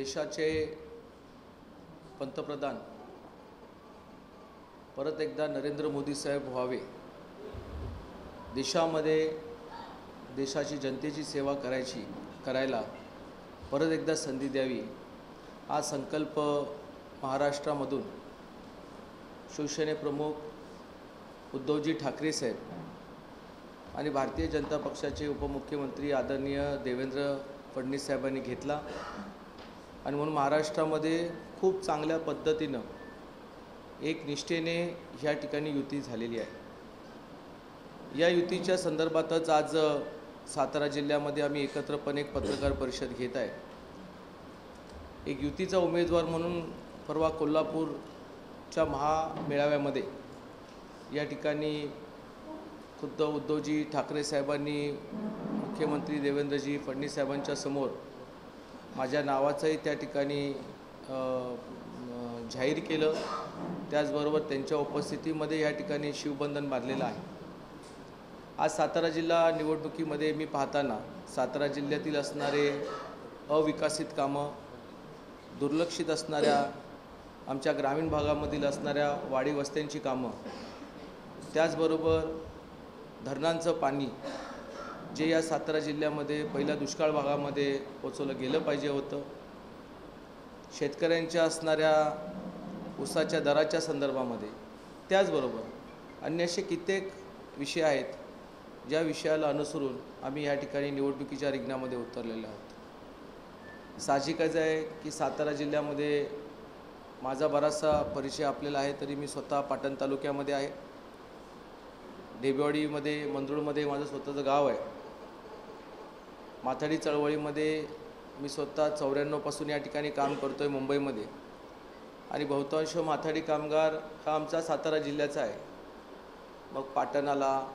देशाचे पंतप्रधान परत एकदा नरेंद्र मोदी साहेब व्हावे, देशामध्ये देशाची जनतेची सेवा करायला परत एकदा संधी द्यावी, हा संकल्प महाराष्ट्रामधून शिवसेनेप्रमुख उद्धवजी ठाकरे साहेब आणि भारतीय जनता पक्षाचे उपमुख्यमंत्री आदरणीय देवेंद्र फडणवीस साहेबांनी घेतला आणि म्हणून महाराष्ट्रामध्ये खूप चांगल्या पद्धतीनं एक निष्ठेने ह्या ठिकाणी युती झालेली आहे। या युतीच्या संदर्भातच आज सातारा जिल्ह्यामध्ये आम्ही एकत्रपणे एक पत्रकार परिषद घेत आहे। एक युतीचा उमेदवार म्हणून परवा कोल्हापूरच्या महामेळाव्यामध्ये या ठिकाणी खुद्द उद्धवजी ठाकरे साहेबांनी मुख्यमंत्री देवेंद्रजी फडणवीस साहेबांच्या समोर माझ्या नावाचंही त्या ठिकाणी जाहीर केलं। त्याचबरोबर त्यांच्या उपस्थितीमध्ये या ठिकाणी शिवबंधन बांधलेलं आहे। आज सातारा जिल्हा निवडणुकीमध्ये मी पाहताना सातारा जिल्ह्यातील असणारे अविकसित कामं, दुर्लक्षित असणाऱ्या आमच्या ग्रामीण भागामधील असणाऱ्या वाडी वस्त्यांची कामं, त्याचबरोबर धरणांचं पाणी जे या सातारा जिल्ह्यामध्ये पहिल्या दुष्काळ भागामध्ये पोचवलं गेलं पाहिजे होतं, शेतकऱ्यांच्या असणाऱ्या ऊसाच्या दराच्या संदर्भामध्ये, त्याचबरोबर अन्य असे कित्येक विषय आहेत ज्या विषयाला अनुसरून आम्ही या ठिकाणी निवडणुकीच्या रिंगणामध्ये उतरलेले आहोत। साहजिकच आहे की सातारा जिल्ह्यामध्ये माझा बराचसा परिचय आपल्याला आहे, तरी मी स्वतः पाटण तालुक्यामध्ये आहे। ढेबेवाडीमध्ये मंदरुळमध्ये माझं स्वतःचं गाव आहे। माथाडी चळवळीमध्ये मी स्वतः 94 पासून या ठिकाणी काम करतो आहे मुंबईमध्ये, आणि बहुतांश माथाडी कामगार हा आमचा सातारा जिल्ह्याचा आहे। मग पाटण आला,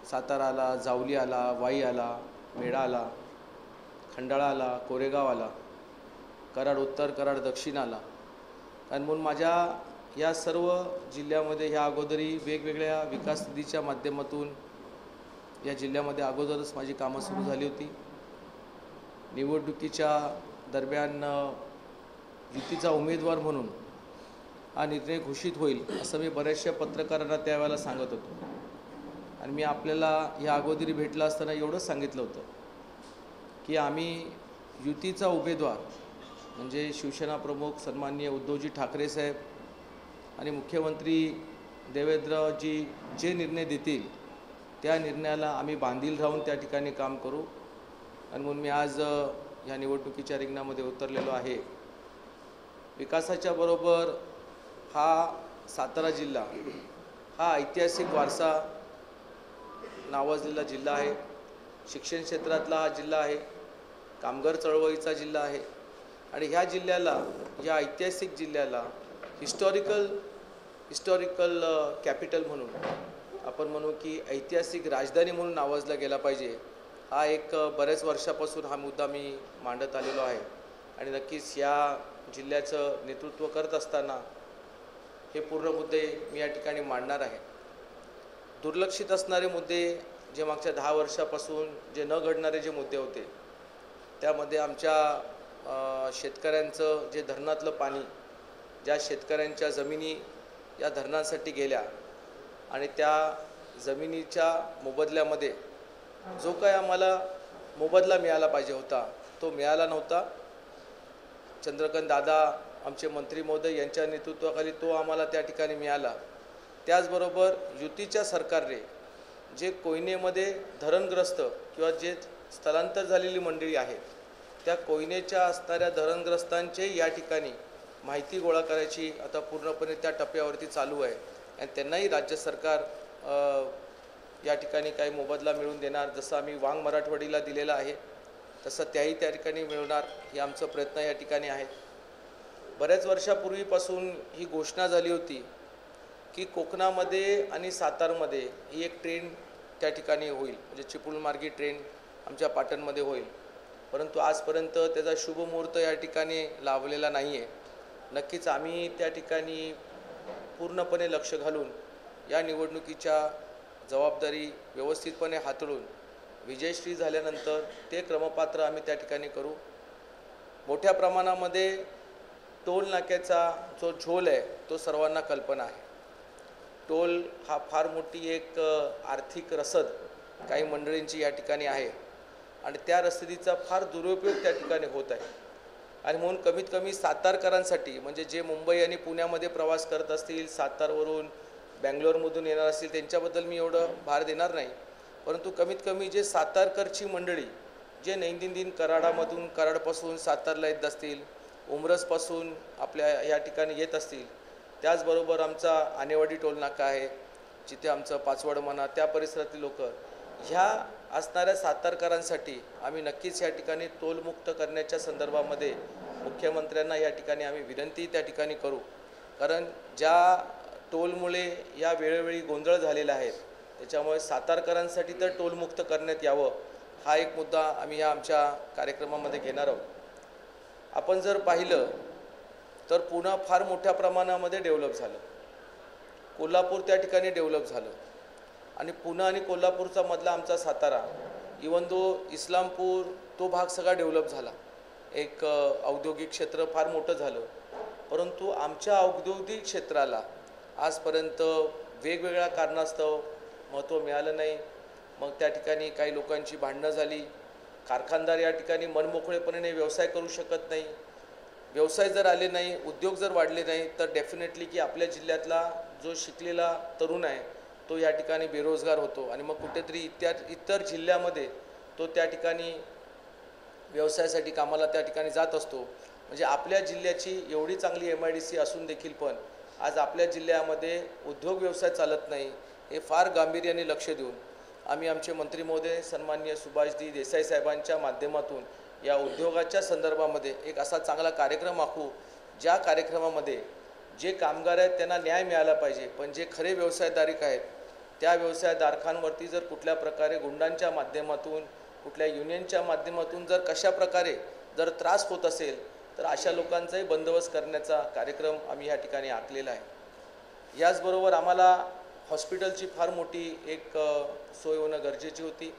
सातारा आला, जावली आला, वाई आला, मेढा आला, खंडाळा आला, कोरेगाव आला, कराड उत्तर, कराड दक्षिण आला। आणि म्हणून माझ्या या सर्व जिल्ह्यामध्ये ह्या अगोदरी वेगवेगळ्या विकास निधीच्या माध्यमातून या जिल्ह्यामध्ये अगोदरच माझी कामं सुरू झाली होती। निवडणुकीच्या दरम्यान युतीचा उमेदवार म्हणून हा निर्णय घोषित होईल असं मी बऱ्याचशा पत्रकारांना त्यावेळेला सांगत होतो, आणि मी आपल्याला या अगोदरी भेटला असताना एवढंच सांगितलं होतं की आम्ही युतीचा उमेदवार म्हणजे शिवसेना प्रमुख सन्माननीय उद्धवजी ठाकरे साहेब आणि मुख्यमंत्री देवेंद्रजी जे निर्णय देतील त्या निर्णयाला आम्ही बांधील राहून त्या ठिकाणी काम करू। आणि म्हणून मी आज या निवडणुकीच्या रिंगणामध्ये उतरलेलो आहे। विकासाच्या बरोबर हा सातारा जिल्हा हा ऐतिहासिक वारसा नावाजलेला जिल्हा आहे, शिक्षण क्षेत्रातला हा जिल्हा आहे, कामगार चळवळीचा जिल्हा आहे, आणि ह्या जिल्ह्याला, या ऐतिहासिक जिल्ह्याला हिस्टॉरिकल कॅपिटल म्हणून आपण म्हणू की ऐतिहासिक राजधानी म्हणून नावाजला गेला पाहिजे, हा एक बऱ्याच वर्षापासून हा मुद्दा मी मांडत आलेलो आहे। आणि नक्कीच या जिल्ह्याचं नेतृत्व करत असताना हे पूर्ण मुद्दे मी या ठिकाणी मांडणार आहे। दुर्लक्षित असणारे मुद्दे जे मागच्या 10 वर्षापासून जे न घडणारे जे मुद्दे होते, त्यामध्ये आमच्या शेतकऱ्यांचं जे धरणातलं पाणी, ज्या शेतकऱ्यांच्या जमिनी या धरणांसाठी गेल्या आणि त्या जमिनीच्या मोबदल्यामध्ये जो काय आम्हाला मोबदला मिळाला पाहिजे होता तो मिळाला नव्हता। चंद्रकांत दादा आमचे मंत्री महोदय यांच्या नेतृत्वाखाली तो आम्हाला त्या ठिकाणी मिळाला। त्याचबरोबर युतीच्या सरकारने जे कोयनेमध्ये धरणग्रस्त किंवा जे स्थलांतर झालेली मंडळी आहेत त्या कोयनेच्या असणाऱ्या धरणग्रस्तांचे या ठिकाणी माहिती गोळा करायची आता पूर्णपणे त्या टप्प्यावरती चालू आहे, आणि त्यांनाही राज्य सरकार या ठिकाणी काही मोबदला मिळवून देणार। जसं आम्ही वांग मराठवाडीला दिलेला आहे तसं त्याही त्या ठिकाणी मिळणार, हे आमचं प्रयत्न या ठिकाणी आहे। बऱ्याच वर्षापूर्वीपासून ही घोषणा झाली होती की कोकणामध्ये आणि सातारमध्ये ही एक ट्रेन त्या ठिकाणी होईल, म्हणजे चिपळूणमार्गी ट्रेन आमच्या पाटणमध्ये होईल, परंतु आजपर्यंत त्याचा शुभमुहूर्त या ठिकाणी लावलेला नाही आहे। नक्कीच आम्ही त्या ठिकाणी पूर्णपणे लक्ष घालून या निवडणुकीच्या जबाबदारी व्यवस्थितपणे हाताळून विजयश्री झाल्यानंतर ते क्रमपात्र आम्ही त्या ठिकाणी करू। मोठ्या प्रमाणामध्ये टोल नाक्याचा जो झोल आहे तो सर्वांना कल्पना आहे. टोल हा फार मोठी एक आर्थिक रसद काही मंडळींची या ठिकाणी आहे आणि त्या रसदीचा फार दुरुपयोग त्या ठिकाणी होत आहे. आणि म्हणून कमीत कमी सातारकरांसाठी, म्हणजे जे मुंबई आणि पुण्यामध्ये प्रवास करत असतील, सातारवरून बँगलोरमधून येणार असतील, त्यांच्याबद्दल मी एवढं भार देणार नाही, परंतु कमीत कमी जे सातारकरची मंडळी जे दैनंदिन कराडामधून, कराडपासून सातारला येत असतील, उमरसपासून आपल्या या ठिकाणी येत असतील, त्याचबरोबर आमचा आनेवाडी टोल नाका आहे जिथे आमचं पाचवड म्हणा त्या परिसरातील लोक, ह्या असणाऱ्या सातारकरांसाठी आम्ही नक्कीच या ठिकाणी टोलमुक्त करण्याच्या संदर्भामध्ये मुख्यमंत्र्यांना या ठिकाणी आम्ही विनंती त्या ठिकाणी करू. कारण ज्या टोलमुळे या वेळोवेळी गोंधळ झालेला आहे त्याच्यामुळे सातारकरांसाठी तर टोलमुक्त करण्यात यावं, हा एक मुद्दा आम्ही या आमच्या कार्यक्रमामध्ये घेणार आहोत. आपण जर पाहिलं तर पुणे फार मोठ्या प्रमाणामध्ये डेव्हलप झालं, कोल्हापूर त्या ठिकाणी डेव्हलप झालं आणि पुणे आणि कोल्हापूरचा मधला आमचा सातारा, इवन दो इस्लामपूर तो भाग सगळा डेव्हलप झाला, एक औद्योगिक क्षेत्र फार मोठं झालं, परंतु आमच्या औद्योगिक क्षेत्राला आजपर्यंत वेगवेगळ्या कारणास्तव महत्त्व मिळालं नाही. मग त्या ठिकाणी काही लोकांची भांडणं झाली, कारखानदार या ठिकाणी मनमोकळेपणाने व्यवसाय करू शकत नाही. व्यवसाय जर आले नाही, उद्योग जर वाढले नाही तर डेफिनेटली की आपल्या जिल्ह्यातला जो शिकलेला तरुण आहे तो या ठिकाणी बेरोजगार होतो आणि मग कुठेतरी इतर जिल्ह्यामध्ये तो त्या ठिकाणी व्यवसायासाठी कामाला त्या ठिकाणी जात असतो. म्हणजे आपल्या जिल्ह्याची एवढी चांगली MIDC असून देखील पण आज आपल्या जिल्ह्यामध्ये उद्योग व्यवसाय चालत नाही. हे फार गांभीर्याने लक्ष देऊन आम्ही आमचे मंत्री महोदय सन्माननीय सुभाषजी देसाई साहेबांच्या माध्यमातून या उद्योगाच्या संदर्भामध्ये एक असा चांगला कार्यक्रम आखू, ज्या कार्यक्रमामध्ये जे कामगार आहेत त्यांना न्याय मिळाला पाहिजे, पण जे खरे व्यवसायधारक आहेत त्या व्यवसायधारकांवरती जर कुठल्या प्रकारे गुंडांच्या माध्यमातून, कुठल्या युनियनच्या माध्यमातून जर कशा प्रकारे जर त्रास होत असेल तर अशा लोकांचाही बंदोबस्त करण्याचा कार्यक्रम आम्ही या ठिकाणी आखलेला आहे. याचबरोबर आम्हाला हॉस्पिटलची फार मोठी एक सोय होणं गरजेची होती.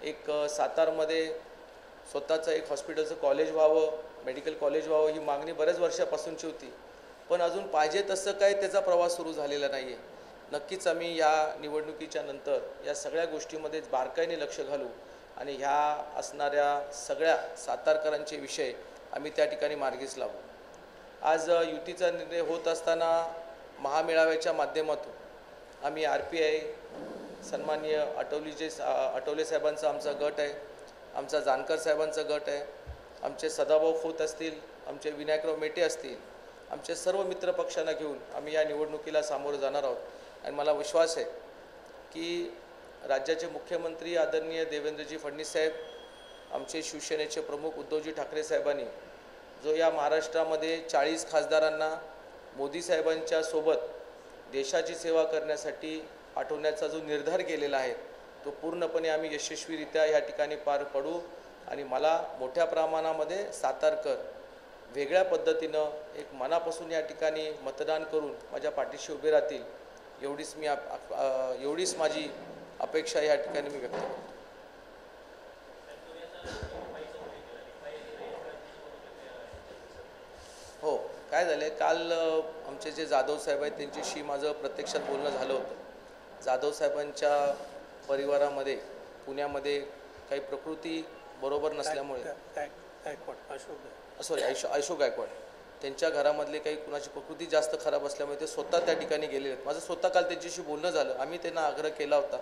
एक सातारमध्ये स्वतःचं एक हॉस्पिटलचं कॉलेज व्हावं, मेडिकल कॉलेज व्हावं, ही मागणी बऱ्याच वर्षापासूनची होती, पण अजून पाहिजे तसं काय त्याचा प्रवास सुरू झालेला नाही आहे. नक्कीच आम्ही या निवडणुकीच्या नंतर या सगळ्या गोष्टीमध्ये बारकाईने लक्ष घालू आणि ह्या असणाऱ्या सगळ्या सातारकरांचे विषय आम्ही त्या ठिकाणी मार्गीच लावू. आज युतीचा निर्णय होत असताना महामेळाव्याच्या माध्यमातून आम्ही RPI सन्माननीय आठवले साहेबांचा आमचा गट आहे, आमचा जानकर साहेबांचा गट आहे, आमचे सदाभाऊ खोत असतील, आमचे विनायकराव मेटे असतील, आमचे सर्व मित्रपक्षांना घेऊन आम्ही या निवडणुकीला सामोरं जाणार आहोत. आणि मला विश्वास आहे की राज्याचे मुख्यमंत्री आदरणीय देवेंद्रजी फडणवीस साहेब, आमचे शिवसेनेचे प्रमुख उद्धवजी ठाकरे साहेबांनी जो या महाराष्ट्रामध्ये 40 खासदारांना मोदी साहेबांच्या सोबत देशाची सेवा करण्यासाठी पाठवण्याचा जो निर्धार केलेला आहे तो पूर्णपणे आम्ही यशस्वीरित्या या ठिकाणी पार पाडू. आणि मला मोठ्या प्रमाणामध्ये सातारकर वेगळ्या पद्धतीनं एक मनापासून या ठिकाणी मतदान करून माझ्या पाठीशी उभे राहतील, एवढीच माझी अपेक्षा या ठिकाणी मी व्यक्त करतो. हो, काय झालं, काल आमचे जे जाधव साहेब आहेत त्यांच्याशी माझं प्रत्यक्षात बोलणं झालं होतं. जाधव साहेबांच्या परिवारामध्ये पुण्यामध्ये काही प्रकृती बरोबर नसल्यामुळे अशोक गायकवाड त्यांच्या घरामधले काही कुणाची प्रकृती जास्त खराब असल्यामुळे ते स्वतः त्या ठिकाणी गेलेले आहेत. माझं स्वतः काल त्यांच्याशी बोलणं झालं, आम्ही त्यांना आग्रह केला होता.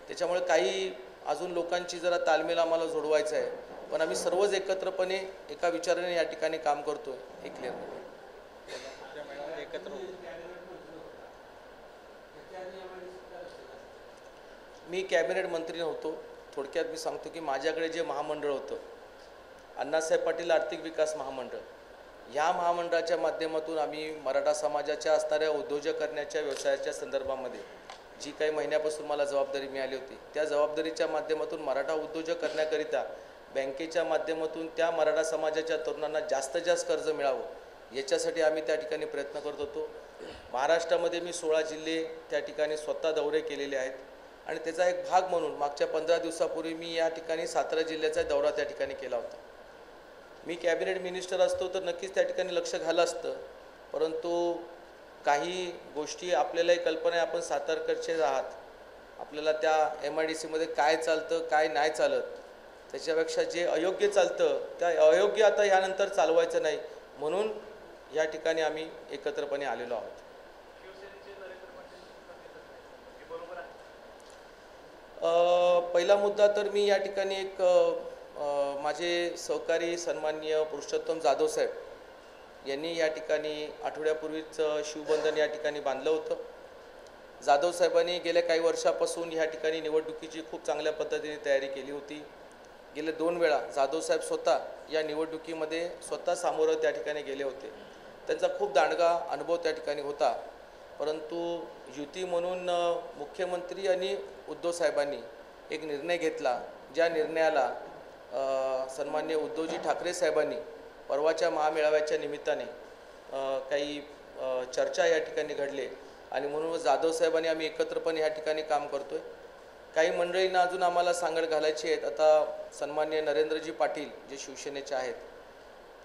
त्याच्यामुळे काही अजून लोकांची जरा तालमेल आम्हाला जोडवायचं आहे, पण आम्ही सर्वच एकत्रपणे एका विचाराने या ठिकाणी काम करतोय हे क्लिअर आहे. मी कॅबिनेट मंत्री नव्हतो. थोडक्यात मी सांगतो की माझ्याकडे जे महामंडळ होतं, अण्णासाहेब पाटील आर्थिक विकास महामंडळ, ह्या महामंडळाच्या माध्यमातून आम्ही मराठा समाजाच्या असणाऱ्या उद्योजक करण्याच्या व्यवसायाच्या संदर्भामध्ये जी काही महिन्यापासून मला जबाबदारी मिळाली होती त्या जबाबदारीच्या माध्यमातून मराठा उद्योजक करण्याकरिता बँकेच्या माध्यमातून त्या मराठा समाजाच्या तरुणांना जास्तीत जास्त कर्ज मिळावं याच्यासाठी आम्ही त्या ठिकाणी प्रयत्न करत होतो. महाराष्ट्रामध्ये मी 16 जिल्हे त्या ठिकाणी स्वतः दौरे केलेले आहेत आणि त्याचा एक भाग म्हणून मागच्या 15 दिवसापूर्वी मी या ठिकाणी सातारा जिल्ह्याचा दौरा त्या ठिकाणी केला होता. मी कॅबिनेट मिनिस्टर असतो तर नक्कीच त्या ठिकाणी लक्ष घालं असतं, परंतु काही गोष्टी आपल्यालाही कल्पना आहे, आपण सातारकरचेच आहात, आपल्याला त्या MIDCमध्ये काय चालतं काय नाही चालत, त्याच्यापेक्षा जे अयोग्य चालतं त्या अयोग्य आता यानंतर चालवायचं नाही, म्हणून या ठिकाणी आम्ही एकत्रपणे आलेलो आहोत. पहिला मुद्दा तर मी या ठिकाणी एक माझे सहकारी सन्माननीय पुरुषोत्तम जाधव साहेब यांनी या ठिकाणी आठवड्यापूर्वीच शिवबंधन या ठिकाणी बांधलं होतं. जाधव साहेबांनी गेल्या काही वर्षापासून ह्या ठिकाणी निवडणुकीची खूप चांगल्या पद्धतीने तयारी केली होती. गेले 2 वेळा जाधव साहेब स्वतः या निवडणुकीमध्ये स्वतः सामोरं त्या ठिकाणी गेले होते. त्यांचा खूप दांडगा अनुभव त्या ठिकाणी होता, परंतु युती म्हणून मुख्यमंत्री आणि उद्धव साहेबांनी एक निर्णय घेतला, ज्या निर्णयाला सन्माननीय उद्धवजी ठाकरे साहेबांनी परवाच्या महामेळाव्याच्या निमित्ताने काही चर्चा या ठिकाणी घडले आणि म्हणून जाधव साहेबांनी आम्ही एकत्रपणे या ठिकाणी काम करतोय. काही मंडळींना अजून आम्हाला सांगड घालायची आहेत. आता सन्माननीय नरेंद्रजी पाटील जे शिवसेनेचे आहेत,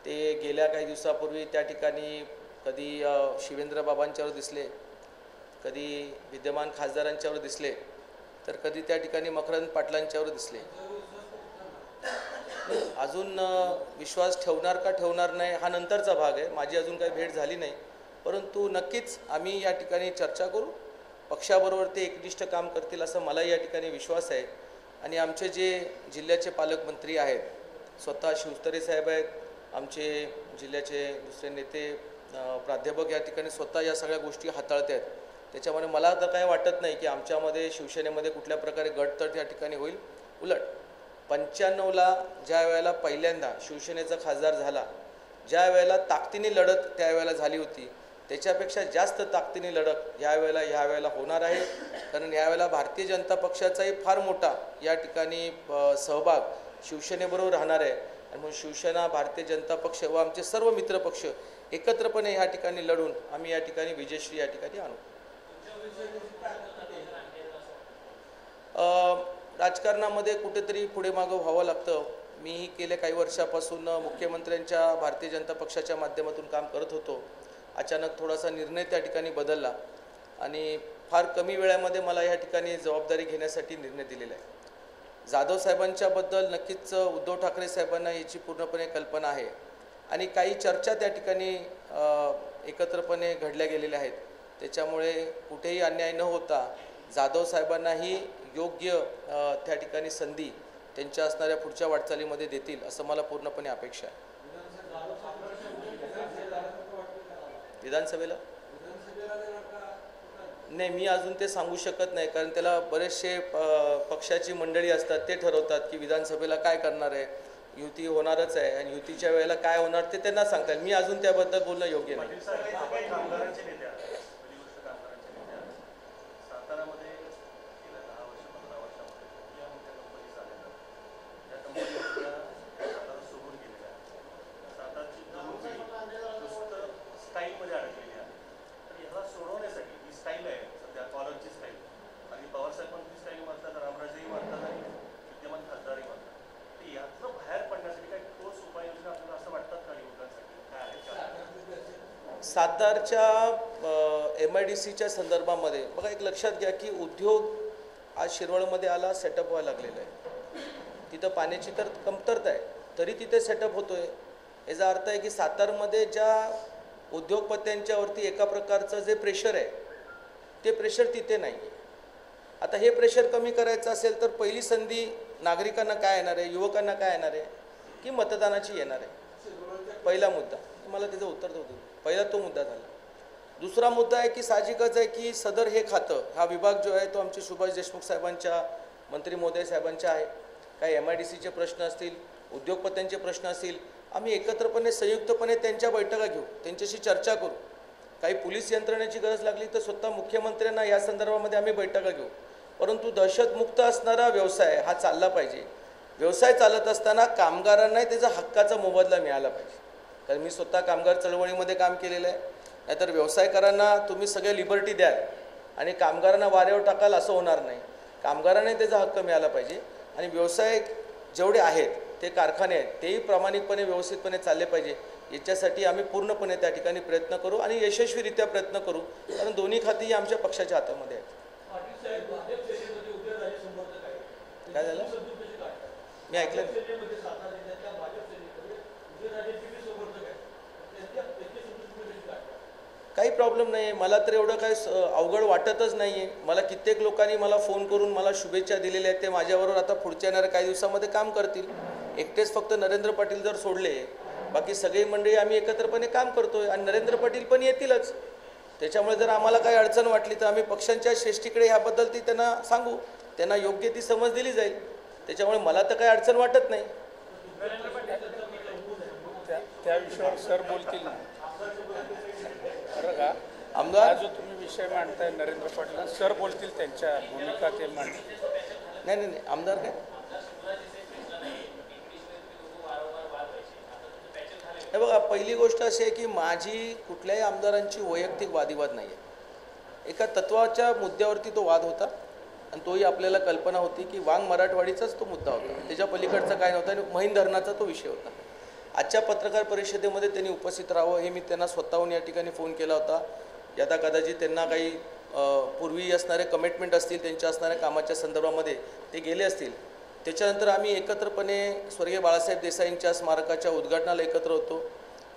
ते गेल्या काही दिवसापूर्वी त्या ठिकाणी कधी शिवेंद्र बाबांच्यावर दिसले, कधी विद्यमान खासदारांच्यावर दिसले, तर कधी त्या ठिकाणी मकरंद पाटलांच्यावर दिसले. अजून विश्वास ठेवणार का ठेवणार नाही हा नंतरचा भाग आहे, माझी अजून काही भेट झाली नाही, परंतु नक्कीच आम्ही या ठिकाणी चर्चा करू. पक्षाबरोबर ते एकनिष्ठ काम करतील असा मला या ठिकाणी विश्वास आहे. आणि आमचे जे जिल्ह्याचे पालकमंत्री आहेत, स्वतः शिवतरे साहेब आहेत, आमचे जिल्ह्याचे दुसरे नेते प्राध्यापक या ठिकाणी स्वतः या सगळ्या गोष्टी हाताळत आहेत. त्याच्यामुळे मला तर काय वाटत नाही की आमच्यामध्ये शिवसेनेमध्ये कुठल्या प्रकारे गटतट या ठिकाणी होईल. उलट 95ला ज्या वेळेला पहिल्यांदा शिवसेनेचा खासदार झाला, ज्या वेळेला ताकदीने लढत त्यावेळेला झाली होती, त्याच्यापेक्षा जास्त ताकदीने लढत ह्या वेळेला होणार आहे. कारण यावेळेला भारतीय जनता पक्षाचाही फार मोठा या ठिकाणी सहभाग शिवसेनेबरोबर राहणार आहे. आणि म्हणून शिवसेना, भारतीय जनता पक्ष व आमचे सर्व मित्रपक्ष एकत्रपणे ह्या ठिकाणी लढून आम्ही या ठिकाणी विजयश्री या ठिकाणी आणू. राजकारणामध्ये कुठेतरी पुढे मागं व्हावं लागतं. मीही गेल्या काही वर्षापासून मुख्यमंत्र्यांच्या भारतीय जनता पक्षाच्या माध्यमातून काम करत होतो. अचानक थोडासा निर्णय त्या ठिकाणी बदलला आणि फार कमी वेळामध्ये मला या ठिकाणी जबाबदारी घेण्यासाठी निर्णय दिलेला आहे. जाधव साहेबांच्याबद्दल नक्कीच उद्धव ठाकरे साहेबांना याची पूर्णपणे कल्पना आहे आणि काही चर्चा त्या ठिकाणी एकत्रपणे घडल्या गेलेल्या आहेत. त्याच्यामुळे कुठेही अन्याय न होता जाधव साहेबांनाही योग्य त्या ठिकाणी संधी त्यांच्या असणाऱ्या पुढच्या वाटचालीमध्ये देतील असं मला पूर्णपणे अपेक्षा आहे. विधानसभेला नाही, मी अजून ते सांगू शकत नाही, कारण त्याला बरेचसे पक्षाची मंडळी असतात, ते ठरवतात की विधानसभेला काय करणार आहे. युती होणारच आहे आणि युतीच्या वेळेला काय होणार ते त्यांना सांगतात. मी अजून त्याबद्दल बोलणं योग्य नाही. सातारच्या MIDCच्या संदर्भामध्ये बघा, एक लक्षात घ्या की उद्योग आज शिरवळमध्ये आला, सेटअप व्हायला लागलेला आहे. तिथं पाण्याची तर कमतरता आहे, तरी तिथे सेटअप होतो आहे. याचा अर्थ आहे की सातारमध्ये ज्या उद्योगपत्यांच्यावरती एका प्रकारचं जे प्रेशर आहे ते प्रेशर तिथे नाही आहे. आता हे प्रेशर कमी करायचं असेल तर पहिली संधी नागरिकांना काय येणार आहे, युवकांना काय येणार आहे की मतदानाची येणार आहे. पहिला मुद्दा, मला त्याचं उत्तर होतं. पहिला तो मुद्दा झाला. दुसरा मुद्दा आहे की साहजिकच आहे की सदर हे खातं, हा विभाग जो आहे तो आमचे सुभाष देशमुख साहेबांच्या, मंत्री महोदय साहेबांच्या आहे. काही MIDCचे प्रश्न असतील, उद्योगपत्यांचे प्रश्न असतील, आम्ही एकत्रपणे संयुक्तपणे त्यांच्या बैठका घेऊ, त्यांच्याशी चर्चा करू. काही पोलीस यंत्रणेची गरज लागली तर स्वतः मुख्यमंत्र्यांना या संदर्भामध्ये आम्ही बैठका घेऊ. परंतु दहशतमुक्त असणारा व्यवसाय हा चालला पाहिजे. व्यवसाय चालत असताना कामगारांनाही त्याचा हक्काचा मोबदला मिळाला पाहिजे. कारण मी स्वतः कामगार चळवळीमध्ये काम केलेलं आहे. नाहीतर व्यवसायकारांना तुम्ही सगळ्या लिबर्टी द्याल आणि कामगारांना वाऱ्यावर टाकाल असं होणार नाही. कामगारांनाही त्याचा हक्क मिळाला पाहिजे आणि व्यवसाय जेवढे आहेत ते कारखाने आहेत तेही प्रामाणिकपणे व्यवस्थितपणे चालले पाहिजे याच्यासाठी आम्ही पूर्णपणे त्या ठिकाणी प्रयत्न करू आणि यशस्वीरित्या प्रयत्न करू, कारण दोन्ही खाती आमच्या पक्षाच्या हातामध्ये आहेत. काय झालं मी ऐकलं नाही. काही प्रॉब्लेम नाही आहे, मला तर एवढं काही अवघड वाटतच नाही आहे. मला कित्येक लोकांनी मला फोन करून मला शुभेच्छा दिलेल्या आहेत, ते माझ्याबरोबर आता पुढच्या येणाऱ्या काही दिवसामध्ये काम करतील. एकटेच फक्त नरेंद्र पाटील जर सोडले, बाकी सगळी मंडळी आम्ही एकत्रपणे काम करतोय आणि नरेंद्र पाटील पण येतीलच. त्याच्यामुळे जर आम्हाला काही अडचण वाटली तर आम्ही पक्षांच्या श्रेष्ठीकडे ह्याबद्दल ती त्यांना सांगू, त्यांना योग्य ती समज दिली जाईल. त्याच्यामुळे मला तर काही अडचण वाटत नाही. त्या विषयावर सर बोलतील ना बरं का आमदार, जो तुम्ही विषय मांडताय नरेंद्र पाटील सर बोलतील, त्यांच्या भूमिका ते मांडतील. नाही आमदार काय हे बघा, पहिली गोष्ट अशी आहे की माझी कुठल्याही आमदारांची वैयक्तिक वादिवाद नाही आहे. एका तत्वाच्या मुद्द्यावरती तो वाद होता आणि तोही आपल्याला कल्पना होती की वांग मराठवाडीचाच तो मुद्दा होता, त्याच्या पलीकडचा काय नव्हता आणि महिन धरणाचा तो विषय होता. आजच्या पत्रकार परिषदेमध्ये त्यांनी उपस्थित राहावं हे मी त्यांना स्वतःहून या ठिकाणी फोन केला होता. यदा कदाचित त्यांना काही पूर्वी असणारे कमिटमेंट असतील त्यांच्या असणाऱ्या कामाच्या संदर्भामध्ये ते गेले असतील. त्याच्यानंतर आम्ही एकत्रपणे स्वर्गीय बाळासाहेब देसाईंच्या स्मारकाच्या उद्घाटनाला एकत्र होतो.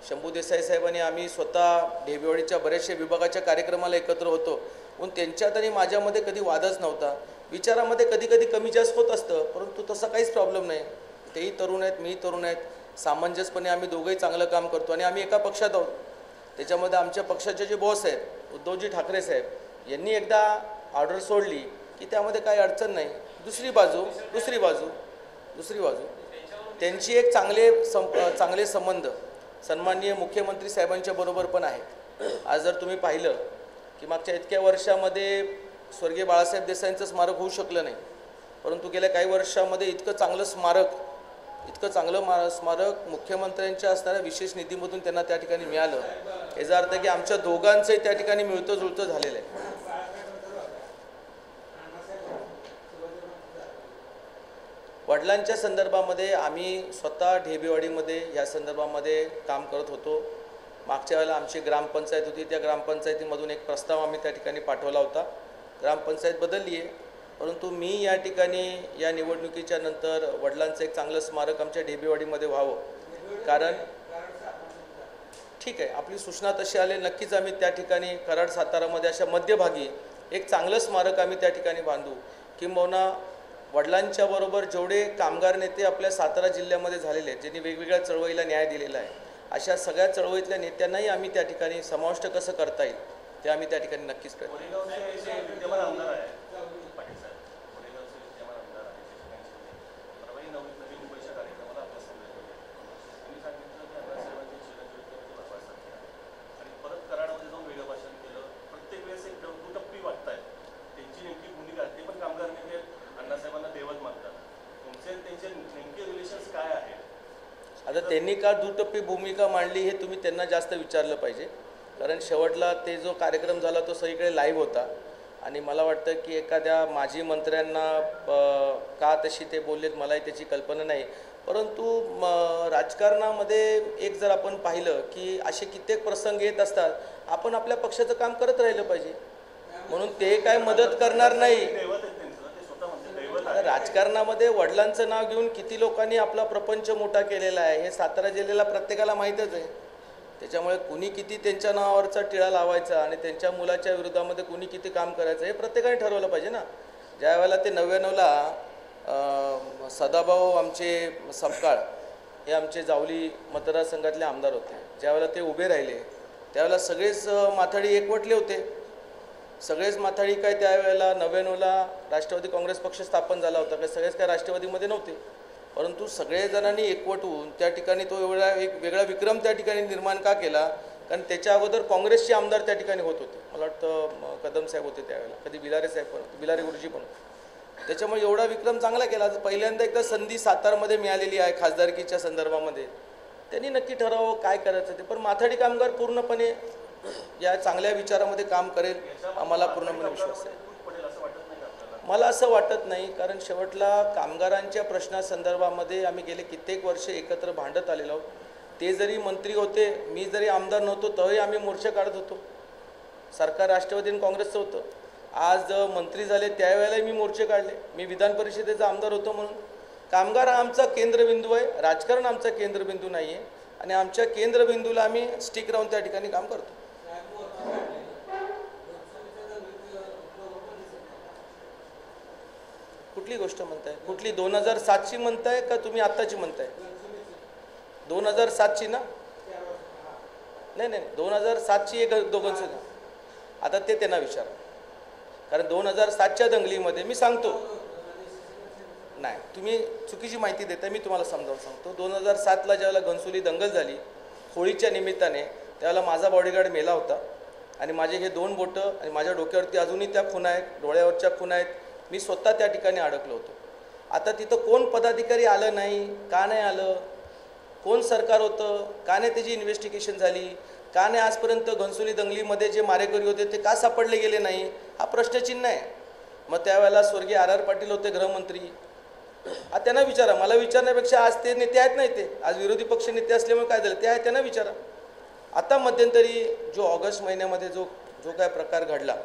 शंभू देसाई साहेबांनी आम्ही स्वतः ढेबेवाडीच्या बऱ्याचशा विभागाच्या कार्यक्रमाला एकत्र होतो. पण त्यांच्यात आणि माझ्यामध्ये कधी वादच नव्हता. विचारामध्ये कधी कधी कमी जास्त होत असतं, परंतु तसा काहीच प्रॉब्लेम नाही. तेही तरुण आहेत, मीही तरुण आहेत, सामंजस्यपणे आम्ही दोघंही चांगलं काम करतो आणि आम्ही एका पक्षात आहोत. त्याच्यामध्ये आमच्या पक्षाचे जे बॉस आहेत उद्धवजी ठाकरे साहेब यांनी एकदा ऑर्डर सोडली की त्यामध्ये काही अडचण नाही. दुसरी बाजू त्यांची एक चांगले संबंध सन्माननीय मुख्यमंत्री साहेबांच्या बरोबर पण आहेत. आज जर तुम्ही पाहिलं की मागच्या इतक्या वर्षामध्ये स्वर्गीय बाळासाहेब देसाईंचं स्मारक होऊ शकलं नाही, परंतु गेल्या काही वर्षामध्ये इतकं चांगलं स्मारक मुख्यमंत्र्यांच्या असणाऱ्या विशेष निधीमधून त्यांना त्या ठिकाणी मिळालं. याचा अर्थ की आमच्या दोघांचंही त्या ठिकाणी मिळतं जुळतं झालेलं आहे. वडिलांच्या संदर्भामध्ये आम्ही स्वतः ढेबेवाडीमध्ये या संदर्भामध्ये काम करत होतो. मागच्या वेळेला आमची ग्रामपंचायत होती, त्या ग्रामपंचायतीमधून एक प्रस्ताव आम्ही त्या ठिकाणी पाठवला होता. ग्रामपंचायत बदलली आहे, परंतु मी या ठिकाणी या निवडणुकीच्या नंतर वडिलांचं एक चांगलं स्मारक आमच्या ढेबेवाडीमध्ये व्हावं, कारण ठीक आहे आपली सूचना तशी आली, नक्कीच आम्ही त्या ठिकाणी कराड सातारामध्ये अशा मध्यभागी एक चांगलं स्मारक आम्ही त्या ठिकाणी बांधू. किंबहुना वडिलांच्या बरोबर जेवढे कामगार नेते आपल्या सातारा जिल्ह्यामध्ये झालेले आहेत, ज्यांनी वेगवेगळ्या चळवळीला न्याय दिलेला आहे, अशा सगळ्या चळवळीतल्या नेत्यांनाही आम्ही त्या ठिकाणी समाविष्ट कसं करता येईल ते आम्ही त्या ठिकाणी नक्कीच करतो. आता त्यांनी का दुटप्पी भूमिका मांडली हे तुम्ही त्यांना जास्त विचारलं पाहिजे, कारण शेवटला ते जो कार्यक्रम झाला तो सगळीकडे लाईव्ह होता आणि मला वाटतं की एखाद्या माजी मंत्र्यांना का तशी ते बोललेत मलाही त्याची कल्पना नाही. परंतु राजकारणामध्ये एक जर आपण पाहिलं की असे कित्येक प्रसंग येत असतात, आपण आपल्या पक्षाचं काम करत राहिलं पाहिजे. म्हणून ते काय मदत करणार नाही. राजकारणामध्ये वडिलांचं नाव घेऊन किती लोकांनी आपला प्रपंच मोठा केलेला आहे हे सातारा जिल्ह्याला प्रत्येकाला माहीतच आहे. त्याच्यामुळे कुणी किती त्यांच्या नावावरचा टिळा लावायचा आणि त्यांच्या मुलाच्या विरोधामध्ये कुणी किती काम करायचं हे प्रत्येकाने ठरवलं पाहिजे ना. ज्या वेळेला ते 99ला सदाभाऊ आमचे सपकाळ हे आमचे जावली मतदारसंघातले आमदार होते, ज्यावेळेला ते उभे राहिले त्यावेळेला सगळेच माथाडी एकवटले होते. सगळेच माथाडी काय त्यावेळेला 99ला राष्ट्रवादी काँग्रेस पक्ष स्थापन झाला होता, काय सगळेच काय राष्ट्रवादीमध्ये नव्हते, परंतु सगळेजणांनी एकवटून त्या ठिकाणी तो एक वेगळा विक्रम त्या ठिकाणी निर्माण का केला, कारण त्याच्या अगोदर काँग्रेसचे आमदार त्या ठिकाणी होत होते. मला वाटतं कदम साहेब होते त्यावेळेला, कधी बिलारे साहेब पण होते, बिलारे गुरुजी पण होते. त्याच्यामुळे एवढा विक्रम चांगला केला. पहिल्यांदा एकदा संधी सातारमध्ये मिळालेली आहे खासदारकीच्या संदर्भामध्ये, त्यांनी नक्की ठरावं काय करायचं ते. पण माथाडी कामगार पूर्णपणे या चांगल्या विचारामध्ये काम करेल, आम्हाला पूर्णपणे विश्वास आहे. मला असं वाटत नाही, कारण शेवटला कामगारांच्या प्रश्नासंदर्भामध्ये आम्ही गेले कित्येक वर्ष एकत्र भांडत आलेलो आहोत. ते जरी मंत्री होते, मी जरी आमदार नव्हतो, तरी आम्ही मोर्चे काढत होतो. सरकार राष्ट्रवादी आणि काँग्रेसचं होतं. आज मंत्री झाले त्यावेळेलाही मी मोर्चे काढले. मी विधान परिषदेचा आमदार होतो म्हणून. कामगार हा आमचा केंद्रबिंदू आहे, राजकारण आमचा केंद्रबिंदू नाही आहे. आणि आमच्या केंद्रबिंदूला आम्ही स्टिक राहून त्या ठिकाणी काम करतो. कुठली गोष्ट म्हणताय? कुठली 2007ची म्हणताय का तुम्ही आत्ताची म्हणताय? 2007ची ना? नाही नाही, 2007ची एक दोघांचं. आता ते त्यांना विचारा, कारण 2007च्या दंगलीमध्ये मी सांगतो. नाही, तुम्ही चुकीची माहिती देताय. मी तुम्हाला समजावून सांगतो. 2007ला ज्यावेळेला घनसोली दंगल झाली होळीच्या निमित्ताने, त्यावेळेला माझा बॉडीगार्ड मेला होता. आणि माझे हे 2 बोटं आणि माझ्या डोक्यावरती अजूनही त्या खुणा आहेत, डोळ्यावरच्या खुणा आहेत. मी स्वतः त्या ठिकाणी अडकलो होतो. आता तिथं कोण पदाधिकारी आलं नाही, का नाही आलं? कोण सरकार होतं, का नाही त्याची इन्व्हेस्टिगेशन झाली? का नाही आजपर्यंत घनसोली दंगलीमध्ये जे मारेकरी होते ते का सापडले गेले नाही? हा प्रश्नचिन्ह आहे. मग त्यावेळेला स्वर्गीय आर पाटील होते गृहमंत्री. आता त्यांना विचारा. मला विचारण्यापेक्षा आज ते नेते आहेत नाही, ते आज विरोधी पक्ष नेते असल्यामुळे काय झालं ते आहे, त्यांना विचारा. आता मध्यंतरी जो ऑगस्ट महिन्यामध्ये जो काय प्रकार घडला,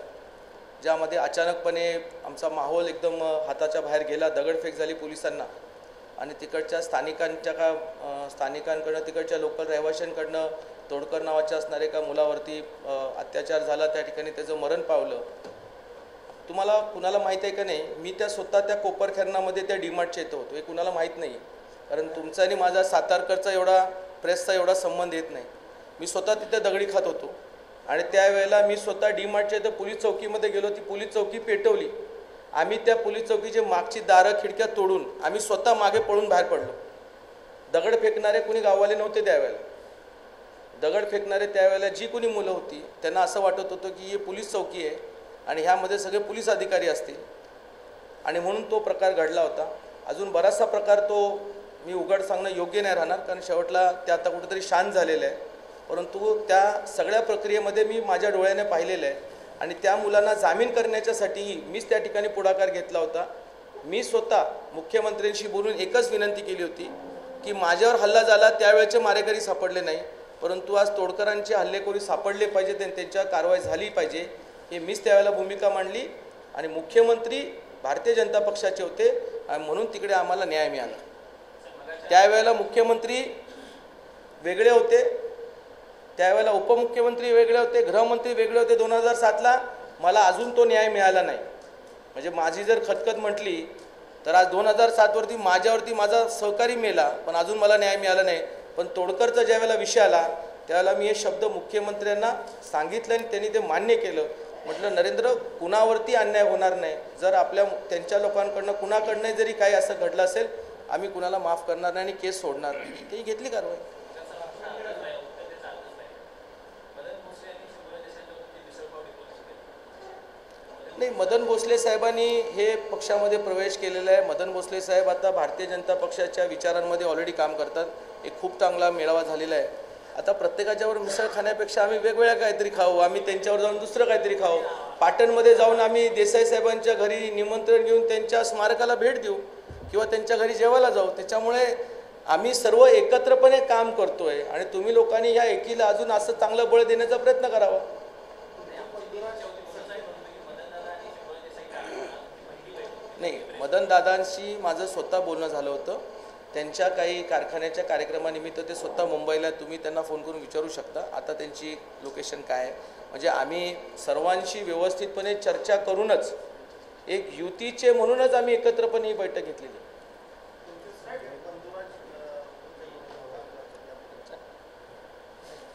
ज्यामध्ये अचानकपणे आमचा माहोल एकदम हाताच्या बाहेर गेला, दगडफेक झाली पोलिसांना आणि तिकडच्या स्थानिकांकडनं, तिकडच्या लोकल रहिवाशांकडनं तोडकर नावाच्या असणारे एका मुलावरती अत्याचार झाला. त्या ठिकाणी त्याचं मरण पावलं. तुम्हाला कुणाला माहीत आहे का नाही, मी स्वतः त्या कोपरखेरणामध्ये त्या डीमार्टच्या इथं होतो. हे कुणाला माहीत नाही, कारण तुमचा आणि माझा सातारकरचा एवढा प्रेसचा एवढा संबंध येत नाही. मी स्वतः तिथे दगडी खात होतो आणि त्यावेळेला मी स्वतः डीमार्टच्या इथं पोलीस चौकीमध्ये गेलो. ती पोलीस चौकी पेटवली. आम्ही त्या पोलीस चौकीची मागची दारं खिडक्या तोडून आम्ही स्वतः मागे पळून बाहेर पडलो. दगड फेकणारे कुणी गाववाले नव्हते त्यावेळेला. दगड फेकणारे त्यावेळेला जी कोणी मुलं होती त्यांना असं वाटत होतं की ही पोलीस चौकी आहे आणि ह्यामध्ये सगळे पोलीस अधिकारी असतील, आणि म्हणून तो प्रकार घडला होता. अजून बराचसा प्रकार तो मी उघड सांगणं योग्य नाही राहणार, कारण शेवटला ते आता कुठेतरी शांत झालेलं आहे. परंतु त्या सगळ्या प्रक्रियेमध्ये मी माझ्या डोळ्याने पाहिलेलं आहे. आणि त्या मुलांना जामीन करण्याच्यासाठीही मीच त्या ठिकाणी पुढाकार घेतला होता. मी स्वतः मुख्यमंत्र्यांशी बोलून एकच विनंती केली होती की माझ्यावर हल्ला झाला त्यावेळेचे मारेकरी सापडले नाही, परंतु आज तोडकरांचे हल्लेखोरी सापडले पाहिजे, त्यांच्यावर कारवाई झाली पाहिजे, हे मीच त्यावेळेला भूमिका मांडली. आणि मुख्यमंत्री भारतीय जनता पक्षाचे होते आणि म्हणून तिकडे आम्हाला न्याय मिळाला. त्यावेळेला मुख्यमंत्री वेगळे होते, त्यावेळेला उपमुख्यमंत्री वेगळे होते, गृहमंत्री वेगळे होते. 2007ला मला अजून तो न्याय मिळाला नाही. म्हणजे माझी जर खतखत म्हटली तर आज 2007वरती माझ्यावरती माझा सहकारी मेला, पण अजून मला न्याय मिळाला नाही. पण तोडकरचा ज्यावेळेला विषय आला त्यावेळेला मी हे शब्द मुख्यमंत्र्यांना सांगितलं आणि त्यांनी ते मान्य केलं. म्हटलं नरेंद्र, कुणावरती अन्याय होणार नाही. जर त्यांच्या लोकांकडनं कुणाकडनं जरी काही असं घडलं असेल, आम्ही कुणाला माफ करणार नाही आणि केस सोडणार नाही. ती घेतली कारवाई. नाही, मदन भोसले साहेबांनी हे पक्षामध्ये प्रवेश केलेला आहे. मदन भोसले साहेब आता भारतीय जनता पक्षाच्या विचारांमध्ये ऑलरेडी काम करतात. एक खूप चांगला मेळावा झालेला आहे. आता प्रत्येकाच्यावर मिसळ खाण्यापेक्षा आम्ही वेगवेगळ्या काहीतरी खाऊ, आम्ही त्यांच्यावर जाऊन दुसरं काहीतरी खाऊ. पाटणमध्ये जाऊन आम्ही देसाई साहेबांच्या घरी निमंत्रण घेऊन त्यांच्या स्मारकाला भेट देऊ किंवा त्यांच्या घरी जेवायला जाऊ. त्याच्यामुळे आम्ही सर्व एकत्रपणे काम करतोय आणि तुम्ही लोकांनी ह्या एकीला अजून असं चांगलं बळ देण्याचा प्रयत्न करावा. नाही, मदनदादांशी माझं स्वतः बोलणं झालं होतं. त्यांच्या काही कारखान्याच्या कार्यक्रमानिमित्त ते स्वतः मुंबईला, तुम्ही त्यांना फोन करून विचारू शकता आता त्यांची लोकेशन काय आहे. म्हणजे आम्ही सर्वांशी व्यवस्थितपणे चर्चा करूनच एक युतीचे म्हणूनच आम्ही एकत्रपणे ही बैठक घेतलेली.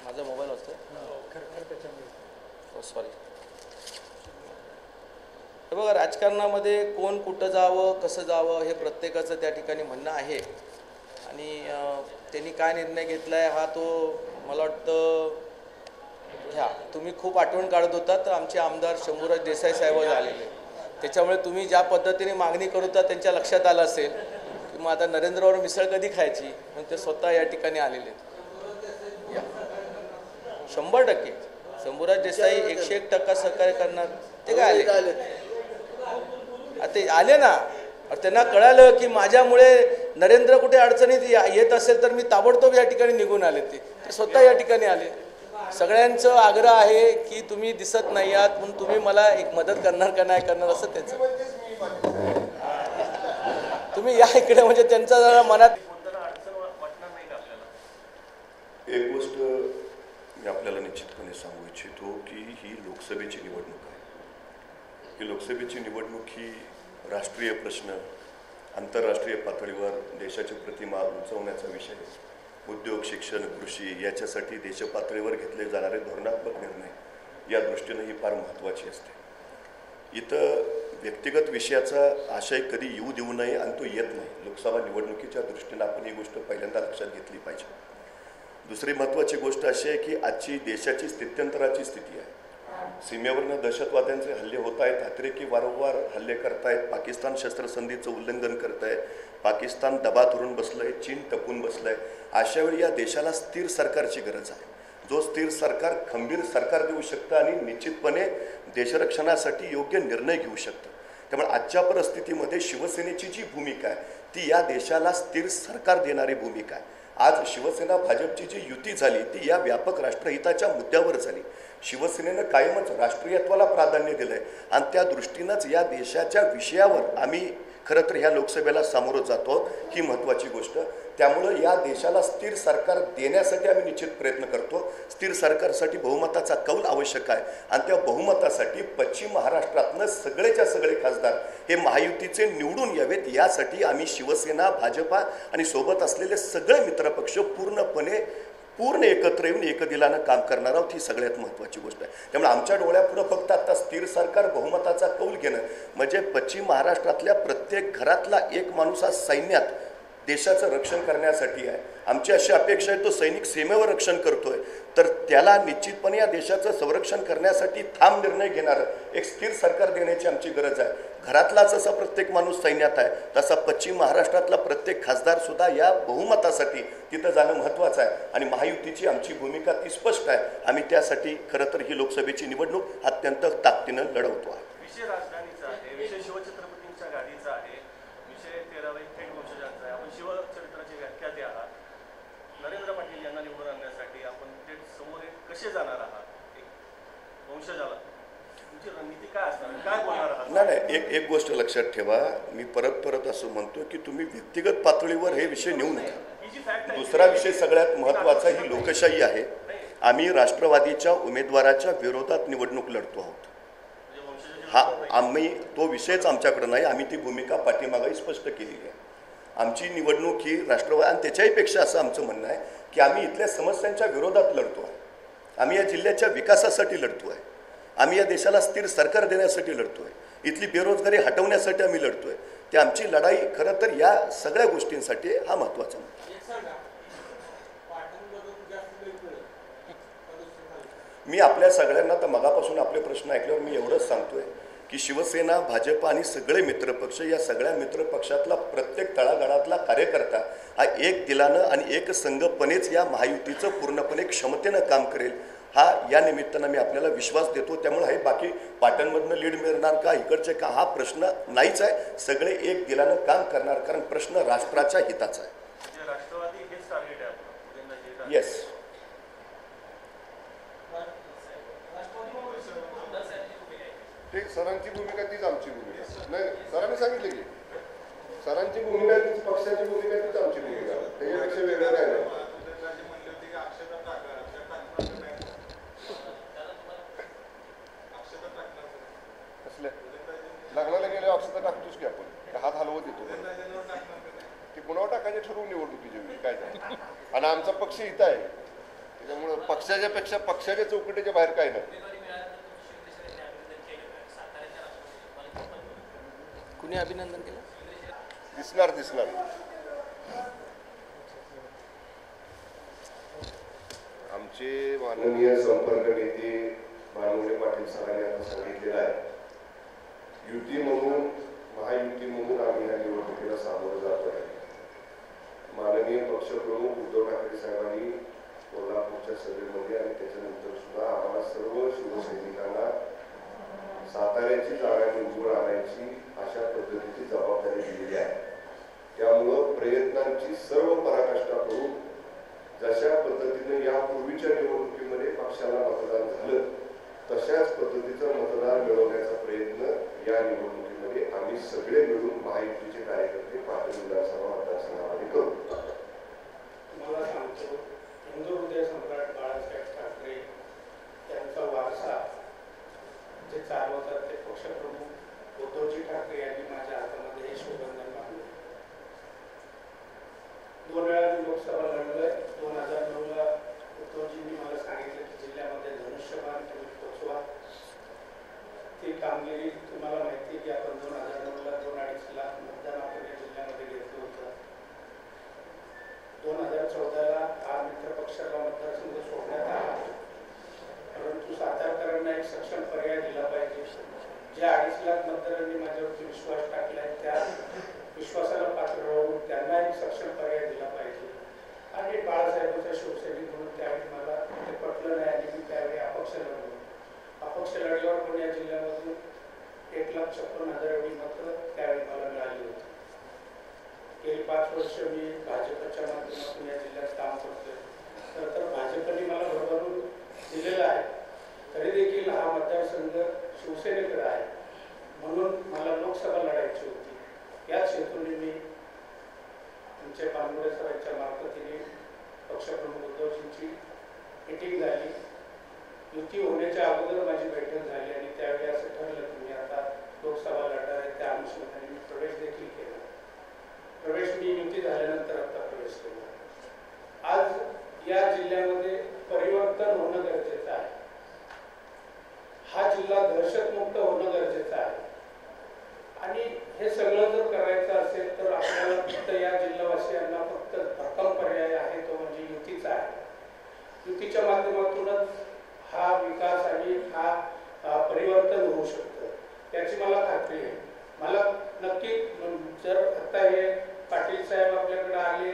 माझा मोबाईल असतो, सॉरी. हे बघा, राजकारणामध्ये कोण कुठं जावं, कसं जावं हे प्रत्येकाचं त्या ठिकाणी म्हणणं आहे. आणि त्यांनी काय निर्णय घेतला आहे हा तो मला वाटतं घ्या. तुम्ही खूप आठवण काढत होता तर आमचे आमदार शंभूराज देसाई साहेब आलेले, त्याच्यामुळे तुम्ही ज्या पद्धतीने मागणी करत होता त्यांच्या लक्षात आलं असेल की मग आता नरेंद्रवर मिसळ कधी खायची, म्हणून ते स्वतः या ठिकाणी आलेले. 100% शंभूराज देसाई 101% सहकार्य करणार. ते काय आले ते आले ना, त्यांना कळालं की माझ्यामुळे नरेंद्र कुठे अडचणीत येत असेल तर मी ताबडतोब या ठिकाणी निघून आले. ते स्वतः या ठिकाणी आले. सगळ्यांचं आग्रह आहे की तुम्ही दिसत नाही आहात म्हणून तुम्ही मला एक मदत करणार का नाही करणार असं त्यांचं. तुम्ही या इकडे म्हणजे त्यांचा जरा मनात एक गोष्ट मी आपल्याला निश्चितपणे सांगू इच्छितो की ही लोकसभेची निवडणूक आहे. ही लोकसभेची निवडणूक ही राष्ट्रीय प्रश्न, आंतरराष्ट्रीय पातळीवर देशाची प्रतिमा उंचवण्याचा विषय, उद्योग, शिक्षण, कृषी याच्यासाठी देशपातळीवर घेतले जाणारे धोरणात्मक निर्णय या दृष्टीनं ही फार महत्त्वाची असते. इथं व्यक्तिगत विषयाचा आशय कधी येऊ देऊ नये आणि तो येत नाही. लोकसभा निवडणुकीच्या दृष्टीनं आपण ही गोष्ट पहिल्यांदा लक्षात घेतली पाहिजे. दुसरी महत्त्वाची गोष्ट अशी आहे की आजची देशाची स्थित्यंतराची स्थिती आहे. सीमेवरनं दहशतवाद्यांचे हल्ले होत आहेत, अतिरेकी वारंवार हल्ले करतायत, पाकिस्तान शस्त्रसंधीचं उल्लंघन करत आहे, पाकिस्तान दबा धरून बसलं आहे, चीन टपून बसलं आहे. अशावेळी या देशाला स्थिर सरकारची गरज आहे. जो स्थिर सरकार खंबीर सरकार देऊ शकतं आणि निश्चितपणे देशरक्षणासाठी योग्य निर्णय घेऊ शकतं. त्यामुळे आजच्या परिस्थितीमध्ये शिवसेनेची जी भूमिका आहे ती या देशाला स्थिर सरकार देणारी भूमिका आहे. आज शिवसेना भाजपची जी युती झाली ती या व्यापक राष्ट्रहिताच्या मुद्द्यावर झाली. शिवसेनेनं कायमच राष्ट्रीयत्वाला प्राधान्य दिलं आहे आणि त्या दृष्टीनंच या देशाच्या विषयावर आम्ही खरं तर ह्या लोकसभेला सामोरं जातो. ही महत्त्वाची गोष्ट. त्यामुळं या देशाला स्थिर सरकार देण्यासाठी आम्ही निश्चित प्रयत्न करतो. स्थिर सरकारसाठी बहुमताचा कौल आवश्यक आहे आणि त्या बहुमतासाठी पश्चिम महाराष्ट्रातनं सगळेच्या सगळे खासदार हे महायुतीचे निवडून यावेत यासाठी आम्ही शिवसेना, भाजपा आणि सोबत असलेले सगळे मित्रपक्ष पूर्ण एकत्र येऊन एकदिलानं काम करणार आहोत. ही सगळ्यात महत्त्वाची गोष्ट आहे. त्यामुळे आमच्या डोळ्यापुढं फक्त आता स्थिर सरकार बहुमताचा कौल घेणं म्हणजे पश्चिम महाराष्ट्रातल्या प्रत्येक घरातला एक माणूस आज सैन्यात देशाचं रक्षण करण्यासाठी आहे. आमची अशी अपेक्षा आहे तो सैनिक सीमेवर रक्षण करतोय तर त्याला निश्चितपणे या देशाचं संरक्षण करण्यासाठी ठाम निर्णय घेणारं एक स्थिर सरकार देण्याची आमची गरज आहे. घरातलाच असा प्रत्येक माणूस सैन्यात आहे तसा पश्चिम महाराष्ट्रातला प्रत्येक खासदार सुद्धा या बहुमतासाठी तिथं जाणं महत्त्वाचं आहे आणि महायुतीची आमची भूमिका ती स्पष्ट आहे. आम्ही त्यासाठी खरं तर ही लोकसभेची निवडणूक अत्यंत ताकदीनं लढवतो आहे. विषय राजधानीचा आहे, विषय शिवछत्रपतींच्या गादीचा आहे, विषय 13 थेट वंशजांचा आहे. आपण शिवचरित्राची व्याख्या द्या. नरेंद्र पाटील यांना निवडून आणण्यासाठी आपण थेट समोर कसे जाणार आहात? एक वंशजाला तुमची रणनीती काय असणार, काय बोलणार आहात? नाही, एक गोष्ट लक्षात ठेवा. मी परत असं म्हणतो की तुम्ही व्यक्तिगत पातळीवर हे विषय नेऊ नका. दुसरा विषय सगळ्यात महत्त्वाचा ही लोकशाही आहे. आम्ही राष्ट्रवादीच्या उमेदवाराच्या विरोधात निवडणूक लढतो आहोत. आम्ही तो विषयच आमच्याकडे नाही. आम्ही ती भूमिका पाठीमागही स्पष्ट केलेली आहे. आमची निवडणूक ही राष्ट्रवादी आणि त्याच्याहीपेक्षा असं आमचं म्हणणं आहे की आम्ही इथल्या समस्यांच्या विरोधात लढतो आहे. आम्ही या जिल्ह्याच्या विकासासाठी लढतो आहे. आम्ही या देशाला स्थिर सरकार देण्यासाठी लढतो आहे. इथली बेरोजगारी हटवण्यासाठी आम्ही लढतो आहे. ती आमची लढाई खरं तर या सगळ्या गोष्टींसाठी हा महत्त्वाचा मुद्दा. मी आपल्या सगळ्यांना तर मगापासून आपले प्रश्न ऐकल्यावर मी एवढंच सांगतोय की शिवसेना, भाजप आणि सगळे मित्रपक्ष या सगळ्या मित्रपक्षातला प्रत्येक तळागाळातला कार्यकर्ता हा एक दिलानं आणि एक संघपणेच या महायुतीचं पूर्णपणे क्षमतेनं काम करेल हा या निमित्तानं मी आपल्याला विश्वास देतो. त्यामुळे हे बाकी पाटणमधनं लीड मिळणार का इकडचे का हा प्रश्न नाहीच आहे. सगळे एक दिलानं काम करणार कारण प्रश्न राष्ट्राच्या हिताचा आहे. येस, ठीक. सरांची भूमिका तीच आमची भूमिका नाही. सरांनी सांगितले की सरांची भूमिका तीच, पक्षाची भूमिका तीच, आमची भूमिका. त्याच्यापेक्षा वेगळं काय नाही. लग्नाला गेले अक्षता टाकतोच की आपण, हात हलवत येतो ती पुन्हा टाकायचे ठरवून निवडणुकीच्या वेळी काय झालं. आणि आमचा पक्ष इथं आहे त्याच्यामुळं पक्षाच्या पेक्षा पक्षाच्या चौकटीच्या बाहेर काय नाही. कुणी अभिनंदन केलं? दिसणार आमचे माननीय संपर्क नेते बाळवडे पाटील सरांनी आता सांगितलेलं आहे. युती म्हणून, महायुती म्हणून आम्ही या निवडणुकीला सामोरं जातो आहे. माननीय पक्षप्रमुख उद्धव ठाकरे साहेबांनी कोल्हापूरच्या सभेमध्ये आणि त्याच्यानंतर सुद्धा आम्हाला सर्व शिवसैनिकांना साताऱ्याची जागा निवडून आणायची अशा पद्धतीची जबाबदारी दिलेली आहे. त्यामुळं प्रयत्नांची सर्व पराकाष्ठा करून जशा पद्धतीने यापूर्वीच्या निवडणुकीमध्ये पक्षाला मतदान झालं तशाच पद्धतीचं मतदान मिळवण्याचा प्रयत्न या निवडणुकीमध्ये आम्ही सगळे मिळून महायुतीचे कार्यकर्ते पाटण विधानसभा मतदारसंघामध्ये करू. तुम्हाला सांगतो, हिंदू हृदय सम्राट बाळासाहेब ठाकरे त्यांचा वारसा जे चालवतात ते पक्षप्रमुख उद्धवजी ठाकरे यांनी माझ्या हातामध्ये हे शिवबंधन बांधले. 2 वेळा मी लोकसभा लढलोय. 2009ला उद्धवजींनी मला सांगितलं की जिल्ह्यामध्ये धनुष्यबाण तुम्ही पोचवा. ती कामगिरी तुम्हाला माहिती की आपण 2009ला 2-2.5 लाख मतदान आपण या जिल्ह्यामध्ये घेतलं होतं. 2014ला हा मित्र पक्षाला मतदारसंघ सोडण्यात आला, परंतु सातारकरांना एक सक्षम पर्याय दिला पाहिजे. ज्या 2.5 लाख मतदारांनी माझ्यावरती विश्वास टाकलाय त्या विश्वासाला पात्र राहून त्यांना एक सक्षम पर्याय दिला पाहिजे. आणि बाळासाहेबांचा शिवसैनिक म्हणून त्यावेळी मला ते पटलं नाही आणि मी त्यावेळी अपक्ष लढलो. अपक्ष लढल्यावर पण या जिल्ह्यामधून 1,56,000 एवढी मतं त्यावेळी मला मिळाली होती. गेली 5 वर्ष मी भाजपच्या माध्यमातून या जिल्ह्यात काम करतोय. तर भाजपने मला भरभरून दिलेला आहे. तरी देखील हा मतदारसंघ शिवसेनेकडे आहे, म्हणून मला लोकसभा लढायची होती. याच हेतूने मी आमच्या पानगुडे सरांच्या मार्फतीने पक्षप्रमुख उद्धवजींची मीटिंग झाली. युती होण्याच्या अगोदर माझी बैठक झाली आणि त्यावेळी असं ठरलं की मी आता लोकसभा लढणार आहे. त्या अनुषंगाने मी प्रवेश देखील केला. प्रवेश मी युती झाल्यानंतर आता प्रवेश केला. आज या जिल्ह्यामध्ये परिवर्तन होणं गरजेचं आहे. हा जिल्हा दहशतमुक्त होणं गरजेचं आहे. आणि हे सगळं जर करायचं असेल तर आपल्याला फक्त या जिल्हावासियांना फक्त भक्कम पर्याय आहे, तो म्हणजे युतीचा आहे. युतीच्या माध्यमातूनच हा विकास आणि हा परिवर्तन होऊ शकतं, याची मला खात्री आहे. मला नक्की जर आता हे पाटील साहेब आपल्याकडे आले,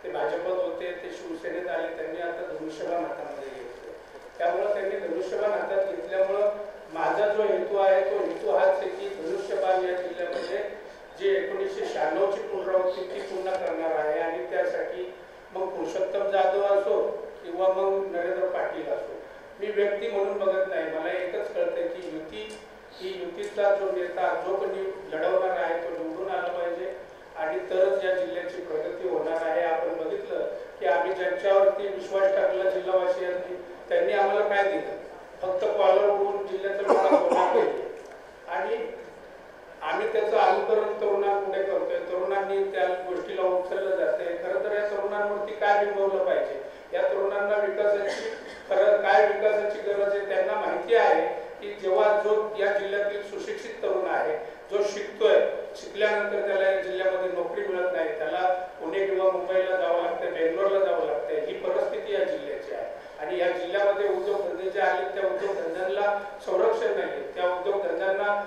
ते भाजपत होते, ते शिवसेनेत आले, त्यांनी आता धनुष्यबाण हातामध्ये घेतलं. त्यामुळं त्यांनी धनुष्यबाण हातात घेतल्यामुळं माझा जो हेतू आहे तो हेतू हाच आहे की धनुष्यबाण या जिल्ह्यामध्ये जे 1996ची पुनरावृत्ती ती पुन्हा करणार आहे. आणि त्यासाठी मग पुरुषोत्तम जाधव असो किंवा मग नरेंद्र पाटील असो, मी व्यक्ती म्हणून बघत नाही. मला एकच कळतंय की युतीचा जो नेता जो कोणी लढवणार आहे तो निवडून आला पाहिजे आणि तरच या जिल्ह्याची प्रगती होणार आहे. आपण बघितलं की आम्ही ज्यांच्यावरती विश्वास टाकला जिल्हावासियांनी, त्यांनी आम्हाला काय दिलं? फक्त कॉलर होऊन जिल्ह्याचा विकास होणार नाही. आणि आम्ही त्याचं अनुकरण तरुणांपुढे करतोय. तरुणांनी त्या गोष्टीला उचललं जाते. खरं तर या तरुणांवरती काय बिंबवलं पाहिजे? या तरुणांना विकासाची काय विकासाची गरज आहे त्यांना माहिती आहे की जेव्हा जो या जिल्ह्यातील सुशिक्षित तरुण आहे, जो शिकतोय, शिकल्यानंतर त्याला या जिल्ह्यामध्ये नोकरी मिळत नाही, त्याला पुणे किंवा मुंबईला जावं लागतं, बेंगलोरला जावं लागतं. ही परिस्थिती या जिल्ह्याची आहे. आणि या जिल्ह्यामध्ये उद्योगधंदे जे आले त्या उद्योगधंद्यांना संरक्षण नाही, त्या उद्योगधंद्यांना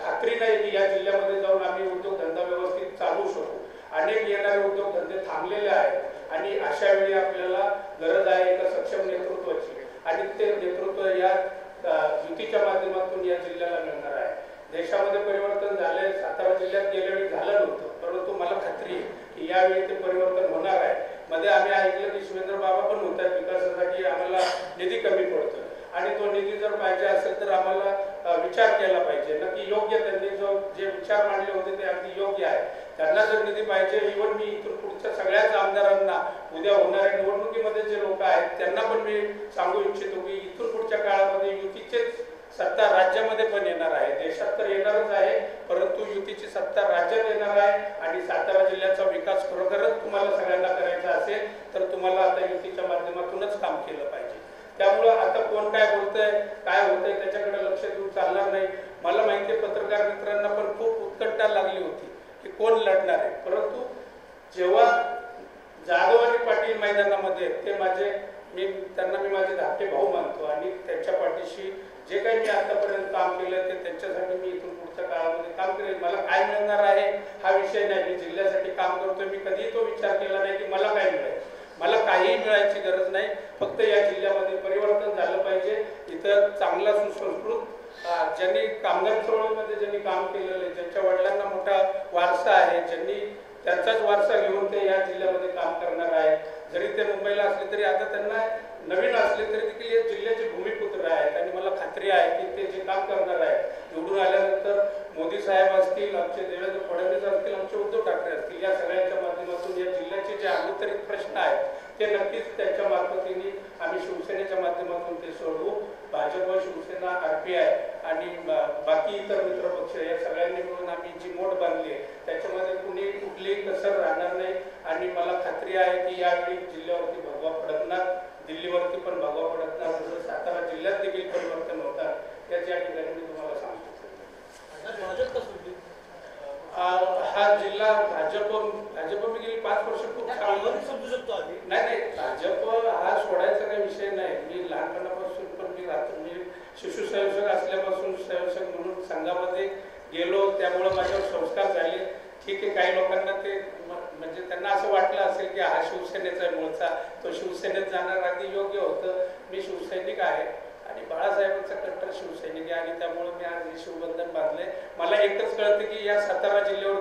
खात्री नाही की या जिल्ह्यामध्ये जाऊन आम्ही उद्योगधंदा व्यवस्थित चालवू शकू. अनेक येणारे उद्योगधंदे थांबलेले आहेत आणि अशा वेळी आपल्याला गरज आहे एका सक्षम नेतृत्वाची. आणि ते नेतृत्व या युतीच्या माध्यमातून या जिल्ह्याला मिळणार आहे. देशामध्ये परिवर्तन झालंय, सातारा जिल्ह्यात गेल्या वेळी झालं नव्हतं, परंतु मला खात्री आहे की यावेळी ते परिवर्तन होणार आहे. मध्ये आम्ही ऐकलं की शिवेंद्र बाबा पण होतात विकासासाठी, आम्हाला निधी कमी पडतो आणि तो निधी जर पाहिजे असेल तर आम्हाला विचार केला पाहिजे. नक्की योग्य त्यांनी जे विचार मांडले होते ते अगदी योग्य आहे. त्यांना जर निधी पाहिजे, इव्हन मी इथून पुढच्या सगळ्याच आमदारांना उद्या होणाऱ्या निवडणुकीमध्ये जे लोक आहेत त्यांना पण मी सांगू इच्छितो की इथून पुढच्या काळामध्ये युतीचेच सत्ता राज्यामध्ये पण येणार आहे. देशात तर येणारच आहे, परंतु युतीची सत्ता राज्यात येणार आहे. आणि सातारा जिल्ह्याचा विकास खरोखरच तुम्हाला सगळ्यांना करायचा असेल तर तुम्हाला आता युतीच्या माध्यमातूनच काम केलं पाहिजे. त्यामुळं आता कोण काय बोलतंय, काय होतंय त्याच्याकडे लक्ष देऊन चालणार नाही. मला माहिती आहे पत्रकार मित्रांना पण खूप उत्कंठा लागली होती की कोण लढणार आहे. परंतु जेव्हा जाधव आणि पाटील मैदानामध्ये ते त्यांना मी माझे धाकटे भाऊ मानतो आणि त्यांच्या पाठीशी जे काही मी आतापर्यंत काम केलं ते त्यांच्यासाठी मी इथून पुढच्या काळामध्ये काम करेन. मला काय मिळणार आहे हा विषय नाही. मी जिल्ह्यासाठी काम करतोय. मी कधीही तो विचार केला नाही की मला काय मिळेल. मला काहीही मिळायची गरज नाही. फक्त या जिल्ह्यामध्ये परिवर्तन झालं पाहिजे. इथं चांगला सुसंस्कृत ज्यांनी कामगार चळवळीमध्ये ज्यांनी काम केलेलं आहे, ज्यांच्या वडिलांना मोठा वारसा आहे, ज्यांनी त्यांचाच वारसा घेऊन ते या जिल्ह्यामध्ये काम करणार आहेत. जरी ते मुंबईला असले तरी आता त्यांना नवीन असले तरी देखील या जिल्ह्याचे भूमिपुत्र आहेत आणि मला खात्री आहे की ते जे काम करणार आहेत निवडून आल्यानंतर मोदी साहेब असतील, आमचे देवेंद्र फडणवीस असतील, आमचे उद्धव ठाकरे असतील, या सगळ्यांच्या माध्यमातून या जिल्ह्याचे जे अगोदरीत प्रश्न आहेत ते नक्कीच त्यांच्या मार्फतीने आम्ही शिवसेनेच्या माध्यमातून ते सोडवू. भाजप, शिवसेना, RPI आणि बाकी इतर मित्रपक्ष या सगळ्यांनी मिळून आम्ही जी मोठ बांधली आहे त्याच्यामध्ये कुठलीही कसर राहणार नाही आणि मला खात्री आहे की यावेळी जिल्ह्यावरती भगवा फडकणार, दिल्लीवरती पण भगवा फडकणार, तसंच सातारा जिल्ह्यात देखील परिवर्तन होतात याच्या ठिकाणी मी तुम्हाला सांगतो. हा जिल्हा भाजप मी गेली 5 वर्ष खूप समजू शकतो. नाही, भाजप हा सोडायचा काही विषय नाही. मी लहानपणापासून पण मी शिशु संयोजक असल्यापासून संयोजक म्हणून संघामध्ये गेलो, त्यामुळे माझ्यावर संस्कार झाले. ठीक आहे, काही लोकांना ते म्हणजे त्यांना असं वाटलं असेल की हा शिवसेनेचा मूळचा, तो शिवसेनेत जाणार अगदी योग्य होतं. मी शिवसैनिक आहे आणि बाळासाहेबांचा कट्टर शिवसैनिक आहे आणि त्यामुळे मी आज हे शिवबंधन बांधले. मला एकच कळतं की या सातारा जिल्ह्यावर